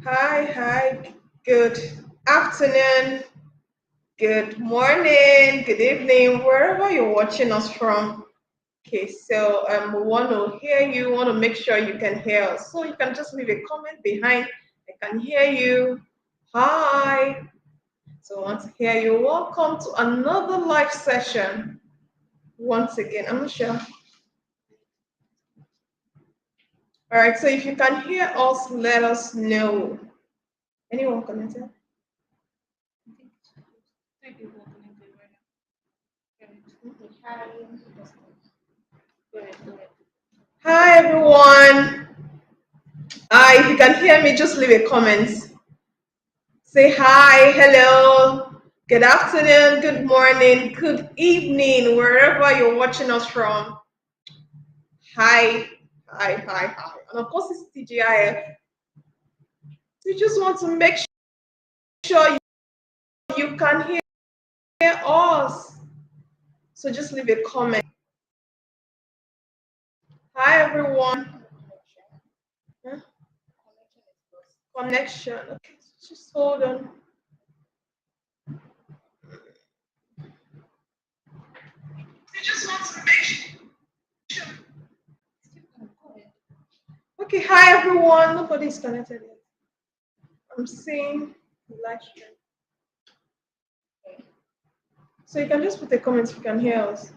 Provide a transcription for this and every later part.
Hi, good afternoon, good morning, good evening, wherever you're watching us from. Okay, so we want to hear you, want to make sure you can hear us. So you can just leave a comment behind. I can hear you. Hi. So I want to hear you. Welcome to another live session. Once again, I'm not sure. All right, so if you can hear us, let us know. Anyone connected? Hi everyone. If you can hear me, just leave a comment. Say hi, hello, good afternoon, good morning, good evening, wherever you're watching us from. Hi, hi. And of course, it's TGIF. We just want to make sure you can hear us. So just leave a comment. Hi, everyone. Huh? Connection. Okay, just hold on. We just want to make sure. Okay, hi, everyone. Nobody's connected yet. I'm seeing the live stream. So you can just put a comment if you can hear us.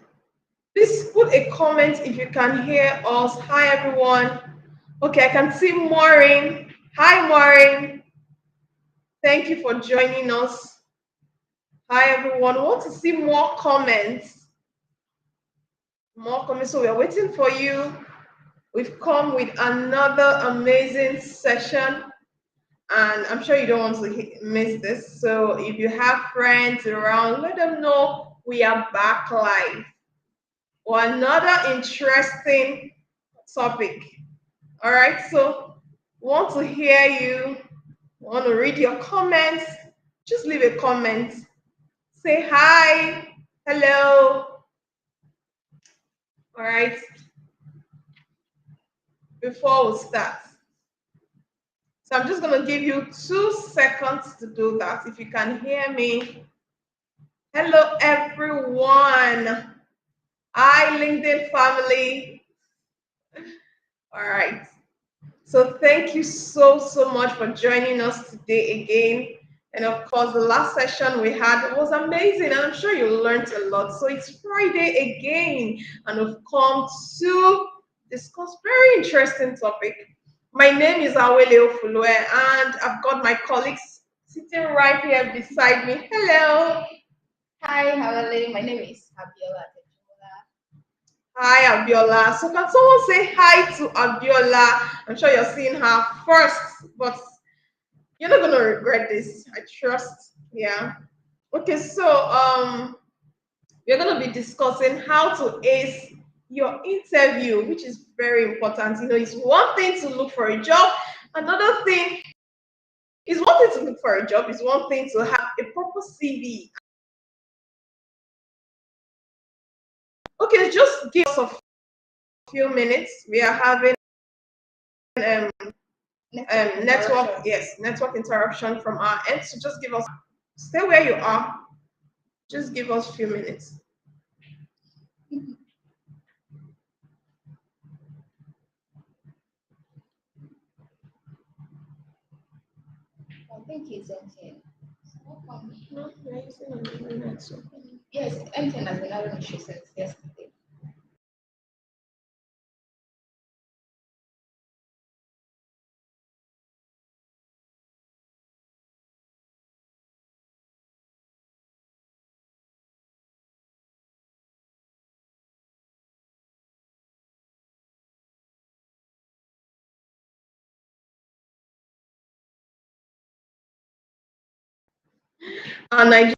Please put a comment if you can hear us. Hi everyone. Okay, I can see Maureen. Hi Maureen. Thank you for joining us. Hi everyone. We want to see more comments. More comments. So we are waiting for you. We've come with another amazing session, and I'm sure you don't want to miss this. So if you have friends around, let them know we are back live or another interesting topic. All right, so want to hear you, want to read your comments. Just leave a comment. Say hi, hello. All right, before we start. So I'm just going to give you 2 seconds to do that. If you can hear me. Hello, everyone. Hi, LinkedIn family. All right. So thank you so much for joining us today again. And of course, the last session we had was amazing. And I'm sure you learned a lot. So it's Friday again, and we've come to discuss very interesting topic. My name is Awele Ofulue, and I've got my colleagues sitting right here beside me. Hello. Hi, Hawale. My name is Abiola Tejumola. Hi, Abiola. So can someone say hi to Abiola? I'm sure you're seeing her first, but you're not gonna regret this. I trust. Yeah. Okay, so we're gonna be discussing how to ace your interview, which is very important. You know, it's one thing to look for a job, another thing is one thing to look for a job, is one thing to have a proper CV. Okay, just give us a few minutes. We are having um, network, Interruption. yes, network interruption from our end. So just give us, stay where you are. Just give us a few minutes. I think it's MTN. No, we're using another network. Yes, MTN has been having issues since yesterday. And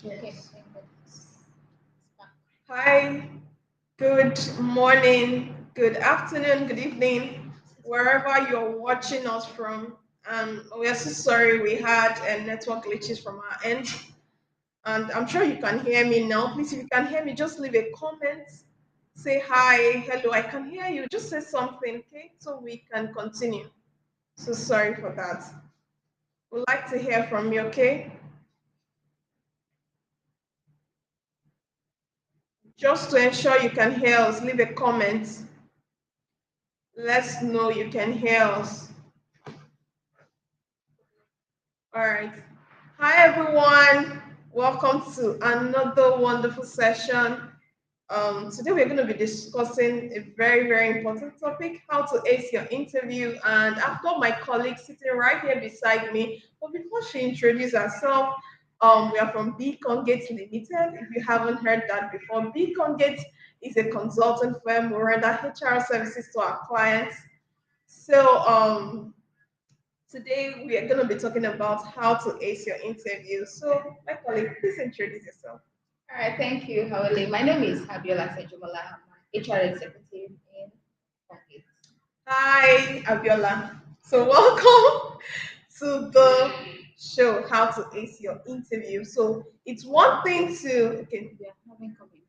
Okay. Yes. Hi, good morning, good afternoon, good evening, wherever you're watching us from. We are so sorry we had network glitches from our end, and I'm sure you can hear me now. Please, if you can hear me, just leave a comment. Say hi, hello, I can hear you. Just say something, okay? So we can continue. So sorry for that. We'd like to hear from you, okay? Just to ensure you can hear us, leave a comment. Let's know you can hear us. All right. Hi, everyone. Welcome to another wonderful session. Today, we're going to be discussing a very, very important topic, how to ace your interview. And I've got my colleague sitting right here beside me. But before she introduces herself, we are from Beacon Gates Limited. If you haven't heard that before, Beacon Gates is a consultant firm. We render HR services to our clients. So, today we are going to be talking about how to ace your interview. So, my colleague, please introduce yourself. All right. Thank you, Hawali. My name is Abiola Sejumola. I'm an HR executive in Congress. Hi, Abiola. So, welcome to the show, How to Ace Your Interview. So, it's one thing to, okay, We are having comments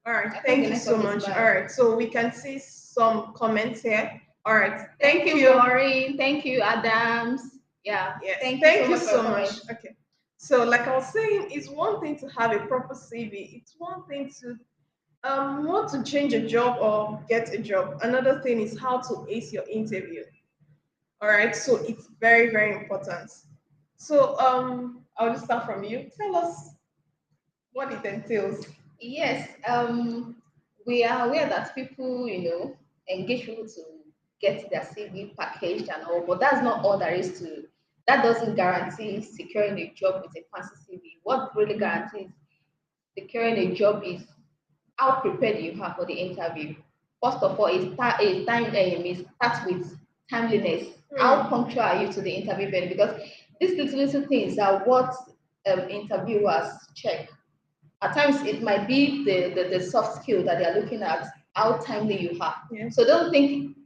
all right, here. I think thank the you so network is much. All bad. right, so we can see some comments here. All right, Thank thank you, you. Maureen. Thank you, Adams. Yeah. Yes, Thank you so thank you much for your so much. comment. Okay. So, like I was saying, it's one thing to have a proper CV. It's one thing to want to change a job or get a job. Another thing is how to ace your interview. All right, so it's very, very important. So, I'll just start from you. Tell us what it entails. Yes, we are aware that people, engage people to get their CV packaged and all, but that's not all there is to. That doesn't guarantee securing a job with a fancy CV. What really guarantees securing a job is how prepared you are for the interview. First of all, it starts with timeliness. How Hmm. punctual are you to the interview venue? Because these little things are what interviewers check. At times it might be the soft skill that they are looking at, how timely you are. Yes. So don't think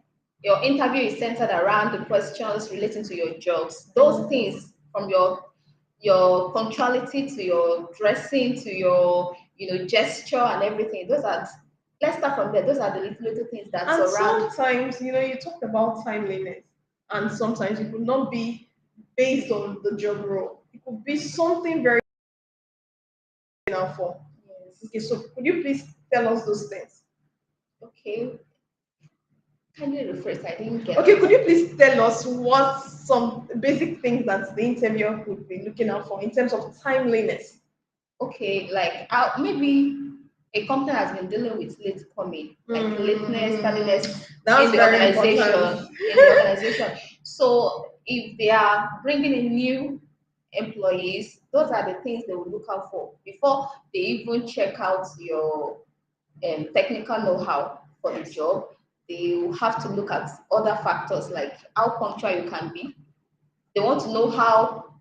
your interview is centered around the questions relating to your jobs. Those Mm. things from your punctuality to your dressing to your gesture and everything. Those are let's start from there. Those are the little things that And surround. sometimes, you talked about timeliness, and sometimes it could not be based on the job role. It could be something very for. Yes. Okay, so could you please tell us those things? Okay. Kindly rephrase. I didn't get Okay, it. could you please tell us what some basic things that the interviewer would be looking out for in terms of timeliness? Okay, like maybe a company has been dealing with late coming, like lateness, Mm, tardiness that's very important. in the organization. So if they are bringing in new employees, those are the things they will look out for before they even check out your technical know-how for the Yes. job. They will have to look at other factors like how punctual you can be. They want to know how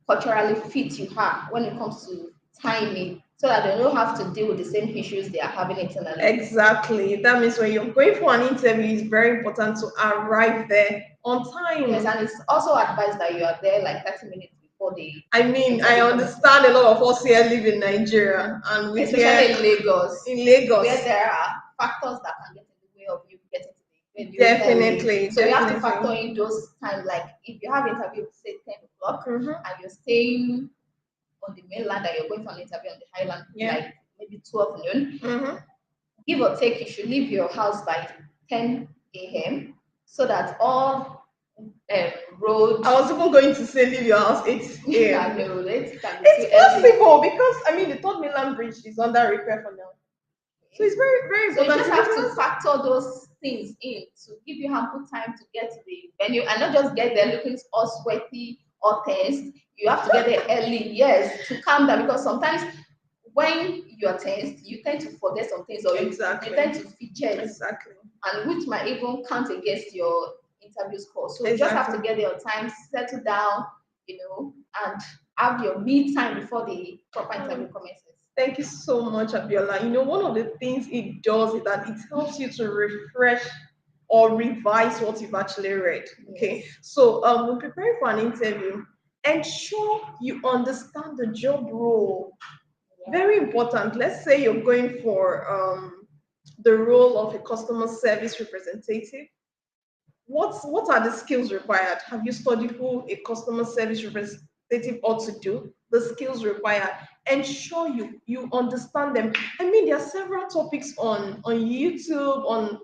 culturally fit you are when it comes to timing so that they don't have to deal with the same issues they are having internally. Exactly. That means when you're going for an interview, it's very important to arrive there on Yes, time. and it's also advised that you are there like 30 minutes before the I mean, I interview commences, understand a lot of us here live in Nigeria and we especially here in Lagos, in where Lagos. there are factors that can get in the way of you getting to the venue early. Definitely, So you have to factor definitely. in those times, like if you have interview, say 10 o'clock, Mm-hmm. and you're staying on the mainland and you're going for an interview on the highland, Yeah. like maybe 12 noon, Mm-hmm. give or take, you should leave your house by 10 a.m. so that all road, I was even going to say leave your house 8 I a.m. know it can be too It's early. possible because I mean the third mainland bridge is under repair for now. So it's Okay? very, very So you important just to leave have your to house. factor those things in to give you ample time to get to the venue and not just get there looking all sweaty or tensed. You have to get there early, yes, to calm down because sometimes when you're tensed, you tend to forget some things or you Exactly. tend to fidget Exactly. and which might even count against your interview score. So you just have to Exactly. get there on time, settle down, and have your me time before the proper interview commences. Thank you so much, Abiola. One of the things it does is that it helps you to refresh or revise what you've actually read. Okay. Yes. So when preparing for an interview, ensure you understand the job role. Yeah. Very important. Let's say you're going for the role of a customer service representative. What are the skills required? Have you studied who a customer service representative ought to do? The skills required. Ensure you understand them. I mean, there are several topics on YouTube, on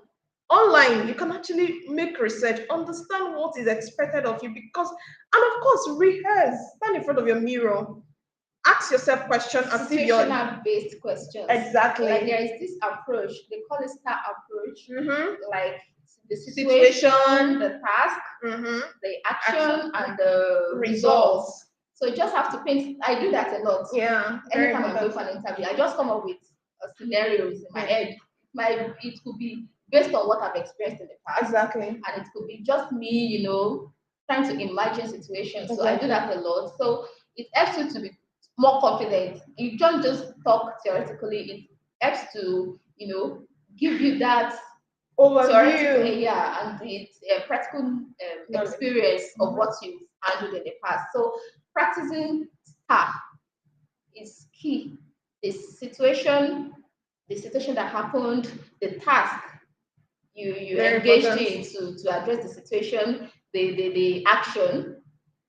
online. You can actually make research, understand what is expected of you, because, and of course, rehearse. Stand in front of your mirror, ask yourself questions as if you're Situational based questions. Like exactly. there is this approach, they call it STAR approach. Mm-hmm. Like the Situation. situation, the task, Mm-hmm. the action, and the results. Results. So you just have to paint. I do that a lot. Yeah. Very Anytime I'm going important. for an interview, I just come up with scenarios in my head. It could be based on what I've experienced in the past, Exactly. and it could be just me, trying to imagine situations. So I do that a lot. So it helps you to be more confident. You don't just talk theoretically. It helps to, give you that theoretical, Overview. yeah, and it's a practical Knowledge. experience of Mhm. what you've handled in the past. So practicing STAR is key. The situation that happened, the task you Very engaged important. in to address the situation, the action,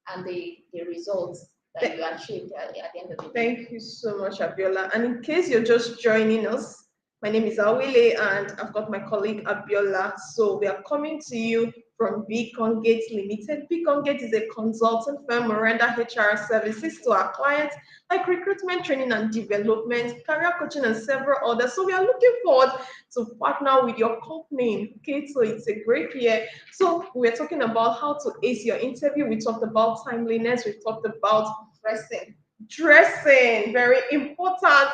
and the results that you achieved at the end of the day. Thank you so much, Abiola. And in case you're just joining us, my name is Awile and I've got my colleague Abiola. So we are coming to you from Beacon Gates Limited. Beacon Gate is a consulting firm who render HR services to our clients like recruitment, training and development, career coaching, and several others. So we are looking forward to partner with your company. Okay, so it's a great year. So we're talking about how to ace your interview. We talked about timeliness. We talked about dressing, very important.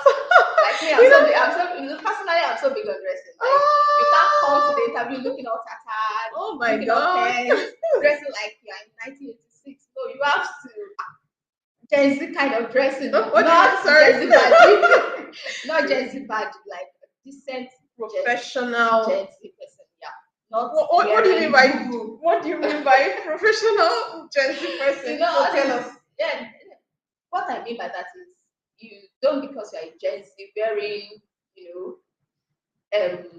Like me, I'm so big on dressing. Like you can't come to the interview looking all tattered, Oh my looking all god. tense, dressing like you're in 1986. No, you have to Gen Z kind of dressing, What not do you Gen Z sorry? bad, not Gen Z bad, like a decent Professional. Gen Z person. Yeah, not What do you mean wearing by boo. what do you mean by professional Gen Z person? So All tell this. us. Yeah, what I mean by that is you don't because you're a Gen Z wearing, you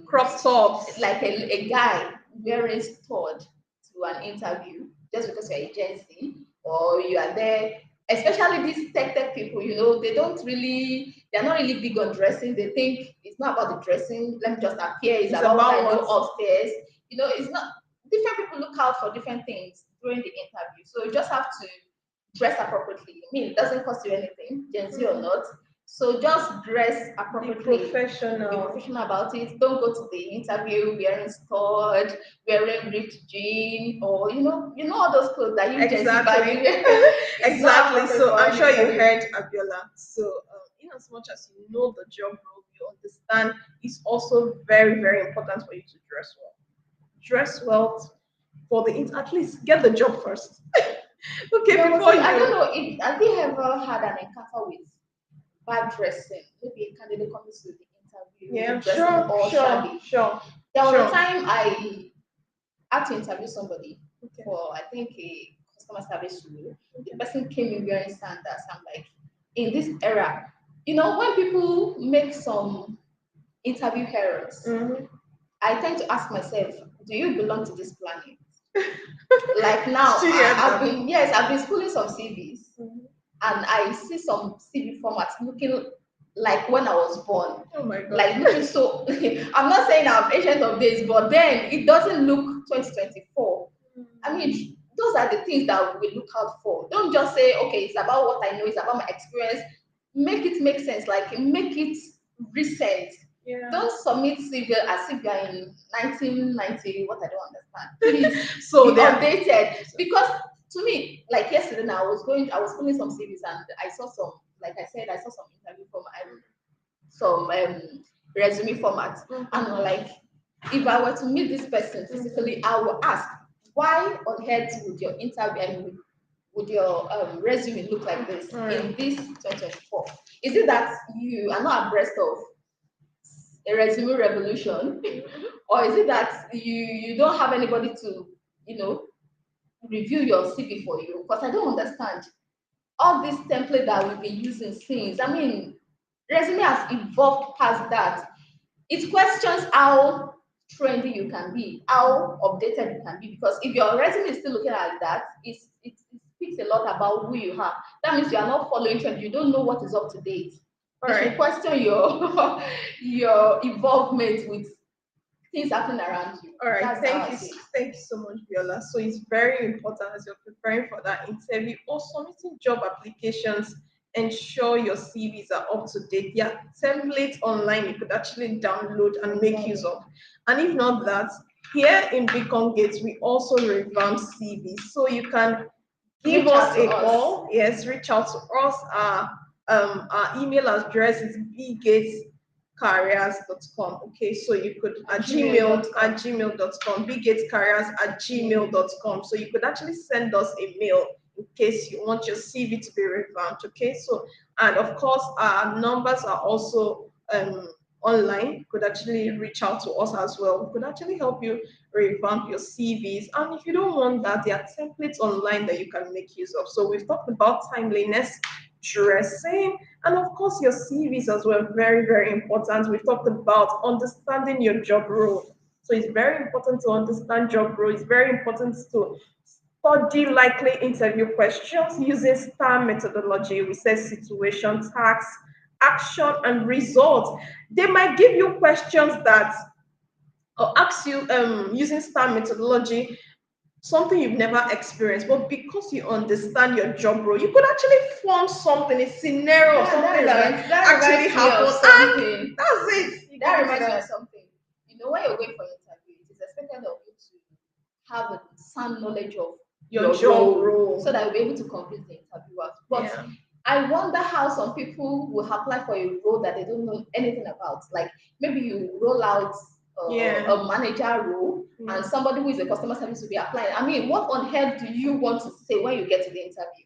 Crop tops. like a guy wearing stud to an interview just because you're a Gen Z or you are there. Especially these tech people, they're not really big on dressing. They think it's not about the dressing. Let me just appear. It's about what I do upstairs. It's not. Different people look out for different things during the interview, so you just have to dress appropriately. I mean, it doesn't cost you anything, Gen Z or not. So just dress appropriately. Be professional about it. Don't go to the interview wearing stud, wearing ripped jean, or all those clothes that you exactly. Exactly. So I'm sure you heard Abiola. So in as much as you know the job role, you understand it's also very, very important for you to dress well. Dress well for the at least get the job first. Okay, before I don't you. know if have you ever had an encounter with bad dressing? Maybe a candidate comes to the interview, Yeah, dressing all shabby. There was a time I had to interview somebody for I think a customer service role. The person came in wearing sandals. I'm like, in this era, when people make some interview errors, I tend to ask myself, do you belong to this planet? Like now, I've been schooling some CVs, and I see some CV formats looking like when I was born. Oh my god. Like looking so. I'm not saying I'm ancient of days, but then it doesn't look 2024. I mean, those are the things that we look out for. Don't just say, okay, it's about what I know, it's about my experience. Make it make sense. Like make it recent. Yeah. Don't submit CV as if you're in 1990. What I don't understand. Please So be updated. Because to me, like yesterday, now I was pulling some CVs and I saw some. Like I said, I saw some interview some resume format, and I'm like, if I were to meet this person physically, I will ask, why on earth would your interview would your resume look like this All right. in this 2024? Is it that you are not abreast of a resume revolution, or is it that you don't have anybody to, you know, review your CV for you? Because I don't understand all this template that we've been using since. I mean, resume has evolved past that. It questions how trendy you can be, how updated you can be. Because if your resume is still looking like that, it speaks a lot about who you are. That means you are not following trend. You don't know what is up to date. All They should right. question your your involvement with things happening around you. All right, That's how I see it. thank you so much, Viola. So it's very important as you're preparing for that interview or submitting job applications. Ensure your CVs are up to date. Yeah, templates online you could actually download and make use Exactly. of. And if not that, here in Beacon Gates, we also revamp CVs. So you can give Reach out us to a us. call. Yes, reach out to us. Our email address is bgatescareers.com. Okay, so you could At gmail.com. at gmail.com, bgatescareers at gmail.com. So you could actually send us a mail in case you want your CV to be revamped. Okay, so and of course our numbers are also online. You could actually reach out to us as well. We could actually help you revamp your CVs. And if you don't want that, there are templates online that you can make use of. So we've talked about timeliness, dressing, and of course your CVs as well. Very, very important. We've talked about understanding your job role. So it's very important to understand job role. It's very important to study likely interview questions using STAR methodology. We say situation, task, action, and result. They might give you questions that or ask you using STAR methodology something you've never experienced, but because you understand your job role, you could actually form something, a scenario of something that That actually reminds me of happened, and something. that's it. You That give it to reminds me them. of something. You know, when you're going for interview, it is expected of you to have a sound knowledge of Your your job role so role. that you'll be able to complete the interview. But Yeah. I wonder how some people will apply for a role that they don't know anything about. Like maybe you roll out Yeah. a manager role and Yeah. somebody who is a customer service will be applying. I mean, what on earth do you want to say when you get to the interview?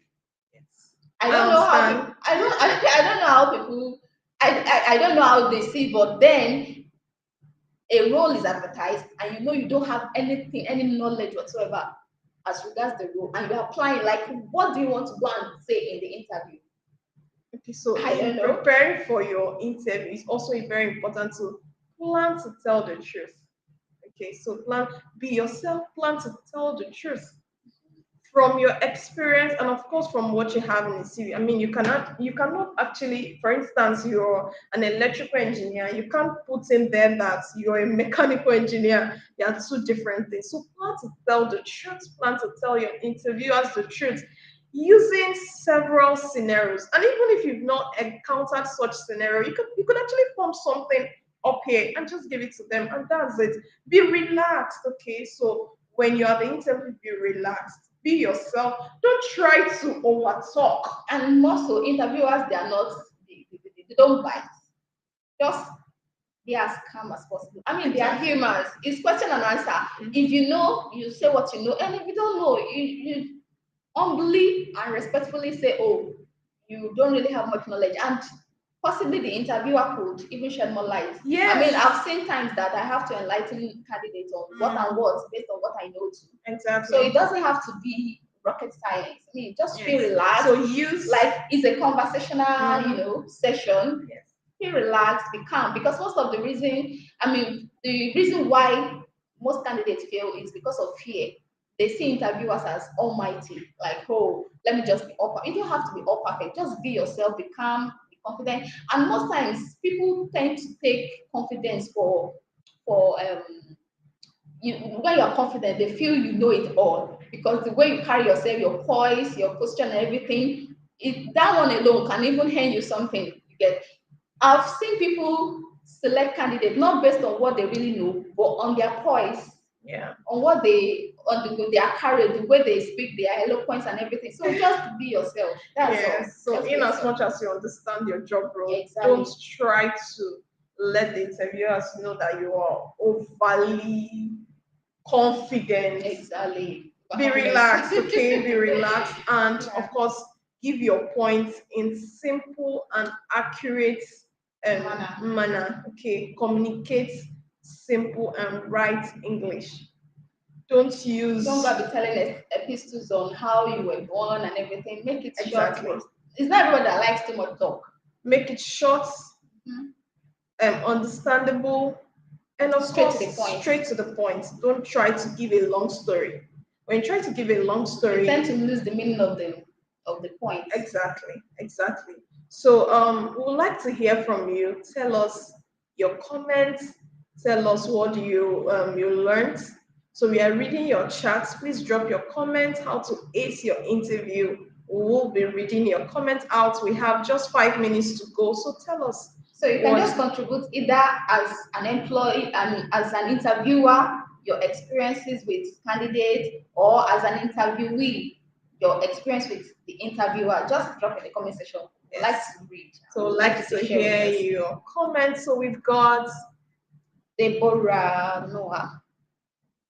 Yes. I I don't know how understand. people, I don't know how people I don't know how they see, but then a role is advertised and you know you don't have anything, any knowledge whatsoever as regards the role, and you're applying, like what do you want to go and say in the interview? Okay, so I don't in know. preparing for your interview, it's also very important to plan to tell the truth. Okay, so be yourself, plan to tell the truth from your experience and of course from what you have in the CV. I mean, you cannot actually, for instance, you're an electrical engineer, you can't put in there that you're a mechanical engineer. They are two different things. So plan to tell the truth, plan to tell your interviewers the truth using several scenarios. And even if you've not encountered such scenario, you could actually form something up here and just give it to them, and that's it. Be relaxed. Okay, so when you're at the interview, be relaxed, be yourself, don't try to over talk. And more so, interviewers, they are not, they don't bite. Just be as calm as possible. I mean, they are Exactly. humans. It's question and answer. If you know, you say what you know, and if you don't know, you humbly and respectfully say, "Oh, you don't really have much knowledge," and possibly the interviewer could even shed more light. I mean, Yes. I've seen times that I have to enlighten candidates on what and Mm, what based on what I know too. So exactly. it doesn't have to be rocket science. I mean, just feel Yes. So relaxed, use. like it's a conversational, Mhm. session. Yes. Be relaxed, be calm. Because most of the reason, I mean, the reason why most candidates fail is because of fear. They see interviewers as almighty, like, oh, let me just be all perfect. You don't have to be all perfect. Just be yourself, be calm, be confident. And most times, people tend to take confidence for you. When you're confident, they feel you know it all because the way you carry yourself, your poise, your posture, and everything, that one alone can even hand you something. You get. I've seen people select candidates not based on what they really know, but on their poise, Yeah. on what they on the their career, the way they speak, their eloquence and everything. So just be yourself. That's all. Yes. So Just be in as yourself. much as you understand your job role, don't Exactly. try to let the interviewers know that you are overly confident. Exactly. Be Happiness. relaxed, okay? Be relaxed, and Yeah. of course, give your points in simple and accurate Manner. manner, okay? Communicate simple and right English. Don't Don't use go be telling epistles on how you were born and everything. Make it short, exactly. but it's not everybody that likes too much talk. Make it short, Mhm. understandable, and of Straight to course, the point. straight to the point. Don't try to give a long story. When you try to give a long You tend story, to lose the meaning of the points. exactly, exactly. So we would like to hear from you. Tell us your comments. Tell us what you learned. So we are reading your chats. Please drop your comments. How to ace your interview. We will be reading your comments out. We have just 5 minutes to go. So tell us So you can what. just contribute either as an employee and as an interviewer, your experiences with candidates, or as an interviewee, your experience with the interviewer. Just drop in the comment section. We'd like Yes. to read. So We'd like you like to to share with hear us. your comments. So we've got Deborah Noah.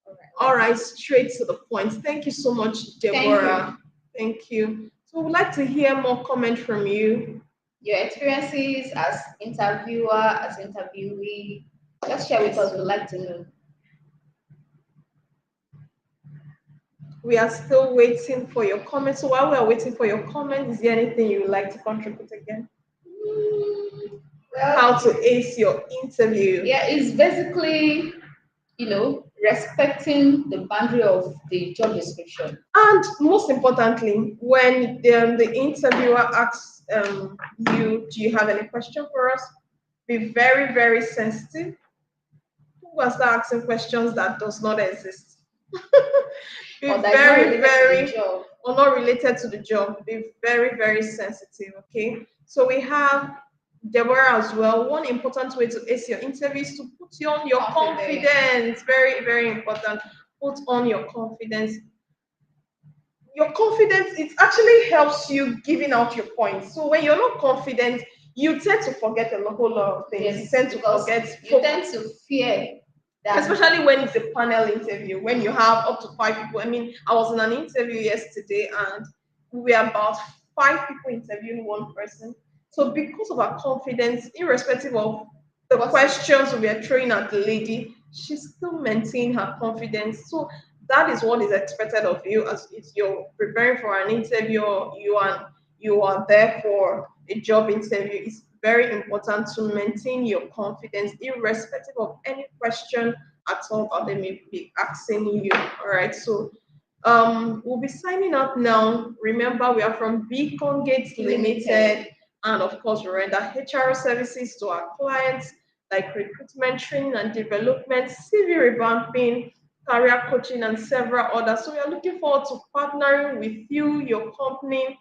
All right, all that's right, it. straight to the point. Thank you so much, Thank you. Deborah. Thank you. So we'd like to hear more comment from you. Your experiences as interviewer, as interviewee. Just share with Yes. us. We'd like to know. We are still waiting for your comments. So while we are waiting for your comment, is there anything you would like to contribute again? Well, How to ace your interview. yeah, it's basically, respecting the boundary of the job description. And most importantly, when the interviewer asks you, do you have any question for us? Be very, very sensitive. Who will start asking questions that does not exist? Or Be that is not very, related to the very, job. or not related to the job. Be very, very sensitive, okay? So we have Deborah as well. One important way to ace your interview is to put on your Confident. confidence. Very, very important. Put on your confidence. Your confidence, it actually helps you giving out your points. So when you're not confident, you tend to forget a whole lot of things. You Yes, tend to because forget you focus, tend to fear that. especially when it's a panel interview, when you have up to 5 people. I mean, I was in an interview yesterday and we were about 5 people interviewing one person. So because of her confidence, irrespective of the What is questions we were throwing at the lady, she still maintained her confidence. So that is what is expected of you as if you're preparing for an interview, you are there for a job interview. It's very important to maintain your confidence irrespective of any question at all that they may be asking you. All right. So we'll be signing up now. Remember, we are from Beacon Gates limited? Limited, and of course, we render HR services to our clients like recruitment, training and development, CV revamping, career coaching, and several others. So we are looking forward to partnering with you, your company.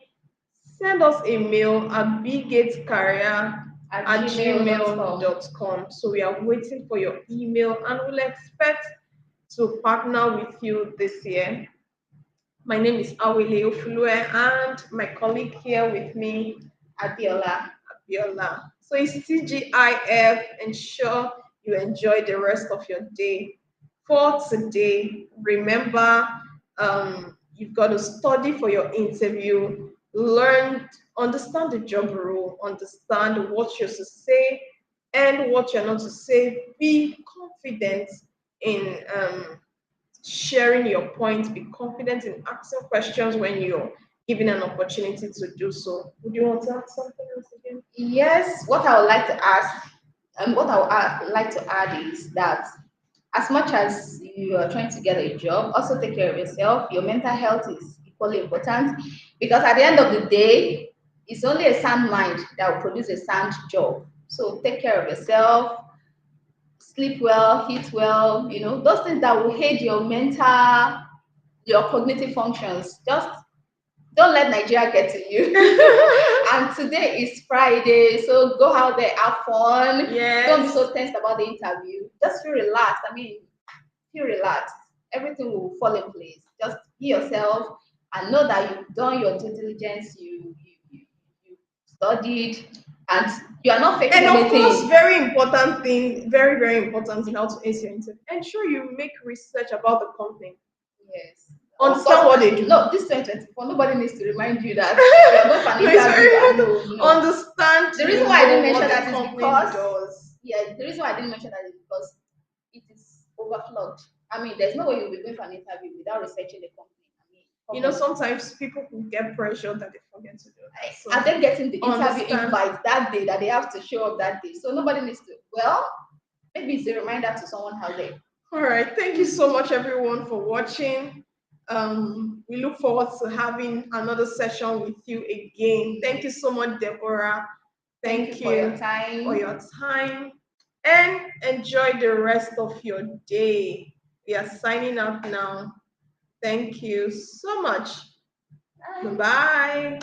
Send us a mail at bgatescareer At at gmail.com. gmail.com. So we are waiting for your email and we'll expect to partner with you this year. My name is Awele Ofulue and my colleague here with me, Abiola. Abiola. So it's TGIF. Ensure you enjoy the rest of your day. For today, remember you've got to study for your interview, learn, understand the job role, understand what you're to say and what you're not to say. Be confident in sharing your points, be confident in asking questions when you're given an opportunity to do so. Would you want to add something else again? Yes, what I would like to ask, and what I would like to add is that as much as you are trying to get a job, also take care of yourself. Your mental health is equally important because at the end of the day, it's only a sound mind that will produce a sound job. So take care of yourself, sleep well, eat well, those things that will aid your mental, your cognitive functions. Just don't let Nigeria get to you. And today is Friday, so go out there, have fun. Don't be Yes. so tense about the interview. Just feel relaxed. I mean, feel relaxed. Everything will fall in place. Just be yourself and know that you've done your due diligence. You studied, and you are not faking And of course, anything. very important thing, very important in how to ace your interview. Ensure you make research about the company. Yes. Of course, Understand what they do. no, this 2024, nobody needs to remind you that you are going for an No, it's interview very and important no, to no. understand The to reason why I know didn't what mention the that is company because, does. yeah, the reason why I didn't mention that is because it is overflogged. I mean, there's no way you'll be going for an interview without researching the company. I mean, You come know, on. sometimes people will get pressure that they forget to do that. Are So they getting the interview understand. invite that day that they have to show up that day? So nobody needs to. Well, maybe it's a reminder to someone out there. All right. Thank you so much, everyone, for watching. We look forward to having another session with you again. Thank you so much, Deborah. Thank you Thank for your you for time. your time and enjoy the rest of your day. We are signing out now. Thank you so much. Bye. Bye.